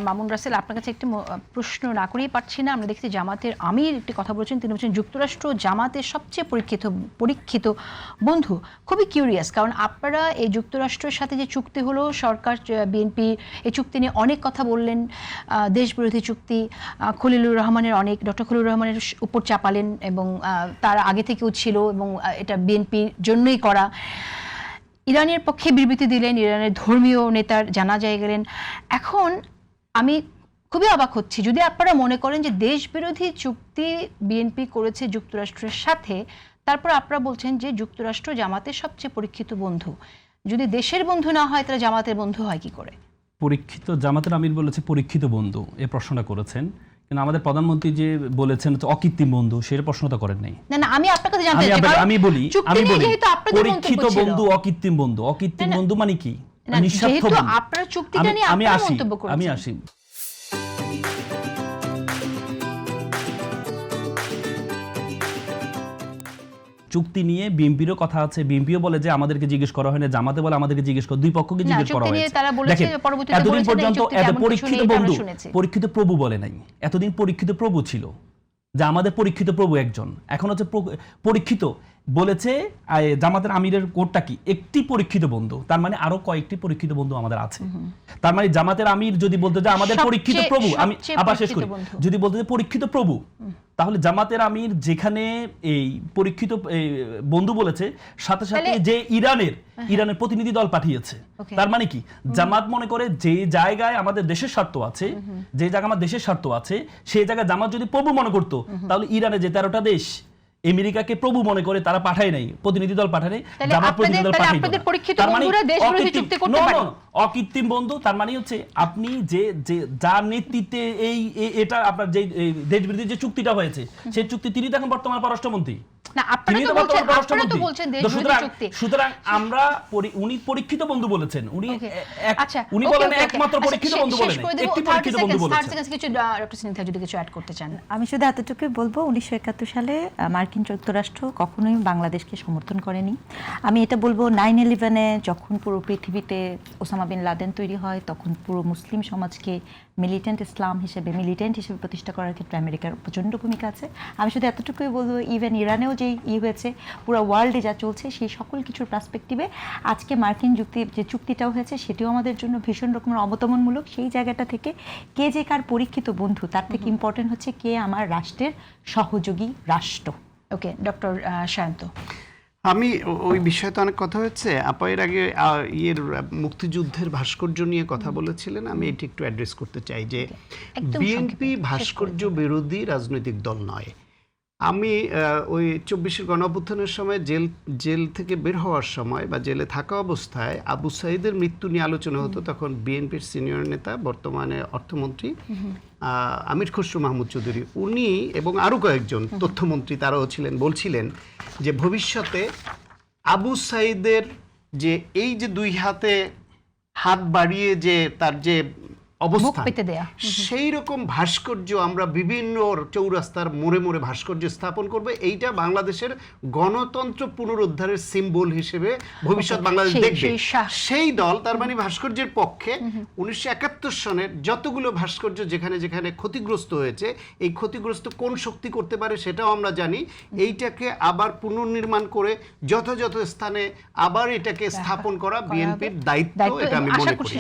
মামুন রাসেল, আপনার কাছে একটি প্রশ্ন না করেই পারছি না। আমরা দেখছি জামাতের আমির একটি কথা বলেছেন, তিনি বলছেন যুক্তরাষ্ট্র জামাতের সবচেয়ে পরীক্ষিত বন্ধু। খুবই কিউরিয়াস, কারণ আপনারা এই যুক্তরাষ্ট্রের সাথে যে চুক্তি হলো, সরকার বিএনপি এই চুক্তি নিয়ে অনেক কথা বললেন, দেশবিরোধী চুক্তি, ডক্টর খলিলুর রহমানের উপর চাপালেন, এবং তার আগে থেকেও ছিল এবং এটা বিএনপির জন্যই করা। ইরানের পক্ষে বিবৃতি দিলেন, ইরানের ধর্মীয় নেতার জানাজায় গেলেন। এখন আমি খুবই অবাক হচ্ছি, যদি আপনারা মনে করেন যে দেশবিরোধী চুক্তি বিএনপি করেছে যুক্তরাষ্ট্রের সাথে, তারপর আপনারা বলছেন যে যুক্তরাষ্ট্র জামাতের সবচেয়ে পরীক্ষিত বন্ধু। যদি দেশের বন্ধু না হয় তাহলে জামাতের বন্ধু হয় কি করে? পরীক্ষিত, জামাতের আমির বলেছে পরীক্ষিত বন্ধু, এই প্রশ্নটা করেছেন, কিন্তু আমাদের প্রধানমন্ত্রী যে বলেছেন অকৃত্রিম বন্ধু, সেটা প্রশ্নটা করেন নাই। না, আমি আপনার কাছে জানতে চাই, আমি বলি পরীক্ষিত বন্ধু, অকৃত্রিম বন্ধু। অকৃত্রিম বন্ধু মানে কি? নিঃস্বার্থ বন্ধু। আপনারা চুক্তিটা নিয়ে আপনারা মন্তব্য করেছেন। আমি আসি। চুক্তি নিয়ে বিএনপিরও কথা আছে, বিএনপিও বলে যে আমাদেরকে জিজ্ঞেস করা হয় না, জামাতে বলে আমাদেরকে জিজ্ঞেস করা, দুই পক্ষকে জিজ্ঞেস করা হয়েছে। এতদিন পর্যন্ত এত পরীক্ষিত বন্ধু, পরীক্ষিত প্রভু বলে নাই। এতদিন পরীক্ষিত প্রভু ছিল, যে আমাদের পরীক্ষিত প্রভু একজন। এখন হচ্ছে পরীক্ষিত বলেছে জামাতের আমিরের কোডটা কি? একটি পরীক্ষিত বন্ধু, তার মানে আরো কয়েকটি পরীক্ষিত বন্ধু আমাদের আছে। তার মানে জামাতের আমির যদি বলতে যে আমাদের পরীক্ষিত প্রভু, আমি আবার শেষ করি, যদি বলতে যে পরীক্ষিত প্রভু, তাহলে জামাতের আমির যেখানে এই পরীক্ষিত বন্ধু বলেছে, সাথে সাথে যে ইরানের প্রতিনিধি দল পাঠিয়েছে, তার মানে কি? জামাত মনে করে যে জায়গায় আমাদের দেশের স্বার্থ আছে, যে জায়গায় আমার দেশের স্বার্থ আছে, সেই জায়গায় জামাত যদি প্রভু মনে করতো, তাহলে ইরানে যে 13টা দেশ আমেরিকাকে প্রভু মনে করে তারা পাঠায় নাই, প্রতিনিধি দল পাঠায় নাই, জামাত প্রতিনিধি দল পাঠায়। তার মানে অকৃত্রিম বন্ধু, তার মানে হচ্ছে আপনি যে যার নেতৃত্বে এটা আপনার যে দেশবিরোধী যে চুক্তিটা হয়েছে, সেই চুক্তি তিনি এখন বর্তমানে পররাষ্ট্রমন্ত্রী। সুতরাং আমরা উনি পরীক্ষিত বন্ধু বলেছেন, উনি বলেন একমাত্র পরীক্ষিত বন্ধু বলেন, একটি পরীক্ষিত বন্ধু বলেছেন। আমি শুধু এতটুকু বলবো, 1971 সালে মার্কিন যুক্তরাষ্ট্র কখনোই বাংলাদেশকে সমর্থন করেনি। আমি এটা বলবো 9/11-এ যখন পুরো পৃথিবীতে ওসামা বিন লাদেন তৈরি হয়, তখন পুরো মুসলিম সমাজকে মিলিটেন্ট হিসেবে প্রতিষ্ঠা করার ক্ষেত্রে আমেরিকার প্রচণ্ড ভূমিকা আছে। আমি শুধু এতটুকুই বলবো, ইভেন ইরানেও যে হয়েছে, পুরো ওয়ার্ল্ডে যা চলছে, সেই সকল কিছুর পার্সপেক্টিভে আজকে মার্কিন যে চুক্তিটাও হয়েছে, সেটিও আমাদের জন্য ভীষণ রকমের অবতমনমূলক। সেই জায়গাটা থেকে কে যে কার পরীক্ষিত বন্ধু, তার থেকে ইম্পর্টেন্ট হচ্ছে কে আমার রাষ্ট্রের সহযোগী রাষ্ট্র। ওকে, ডক্টর সায়ন্ত। আমি ওই বিষয়ে তো অনেক কথা হচ্ছে। আপা এর আগে মুক্তিযুদ্ধের ভাস্কর্য নিয়ে কথা বলেছিলেন, আমি এটি একটু অ্যাড্রেস করতে চাই যে বিএনপি ভাস্কর্য বিরোধী রাজনৈতিক দল নয়। আমি ওই 24-এর গণঅভ্যুত্থানের সময় জেল থেকে বের হওয়ার সময় বা জেলে থাকা অবস্থায় আবু সাঈদের মৃত্যু নিয়ে আলোচনা হতো। তখন বিএনপির সিনিয়র নেতা, বর্তমানে অর্থমন্ত্রী আমির খসরু মাহমুদ চৌধুরী, উনি এবং আরও কয়েকজন তথ্যমন্ত্রী তারাও ছিলেন, বলছিলেন যে ভবিষ্যতে আবু সাঈদের যে এই যে দুই হাতে হাত বাড়িয়ে যে তার যে অবস্থা, সেই রকম ভাস্কর্য আমরা বিভিন্ন চৌরাস্তার মোড়ে মোড়ে ভাস্কর্য স্থাপন করবে। এইটা বাংলাদেশের গণতন্ত্র পুনরুদ্ধারের সিম্বল হিসেবে ভবিষ্যৎ বাংলাদেশ দেখবে। সেই দল, তার মানে ভাস্কর্যের পক্ষে 1971 সনের যতগুলো ভাস্কর্য যেখানে যেখানে ক্ষতিগ্রস্ত হয়েছে, এই ক্ষতিগ্রস্ত কোন শক্তি করতে পারে সেটাও আমরা জানি। এইটাকে আবার পুনর্নির্মাণ করে যথাযথ স্থানে আবার এটাকে স্থাপন করা বিএনপির দায়িত্ব, এটা আমি মনে করি।